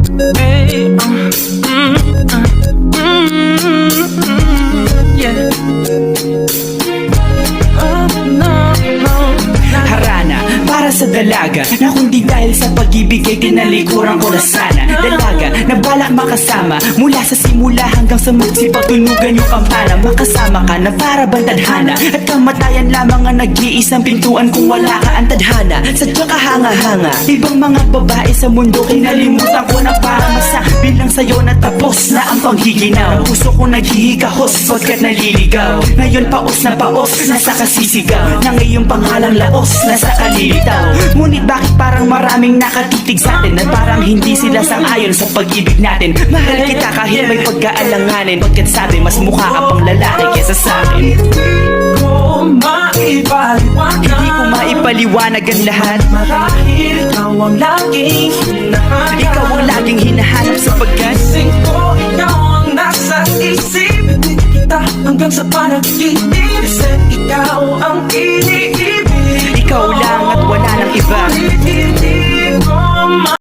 Hey, yeah. Oh, no, no. Harana, para sa dalaga na kundi dahil sa pag-ibig ay tinalikuran ko na sana. Dalaga, na balak makasama mula sa simula hanggang sa magsipagtunugan yung kampana. Makasama ka na para bang tadhana at kamatayan lamang ang nag-iisang pintuan kung wala ka ang tadhana. Sadya ka hanga-hanga, ibang mga babae sa mundo kinalimutan ko na para masabi lang sa'yo na tapos na ang panghiginaw. Puso ko naghihigahos pagkat naliligaw. Ngayon paos na nasa kasisigaw ng iyong pangalang laos, nasa kalilitaw. Ngunit bakit parang maraming nakatitig sa atin at parang hindi sila sang-ayon sa pag-ibig natin. Mahal kita kahit may pagkaalanganin, pagkat sabi mas mukha ka pang lalaki kesa sa akin. Hindi ko maipaliwanag ang lahat. Marahil ikaw ang laging hinahanap. Ikaw ang laging hinahanap sapagkat Gising ko, ikaw ang nasa isip. Hindi kita hanggang sa panaginip. Kasi ikaw ang iniibig. ikaw lang at wala nang iba. Hindi ko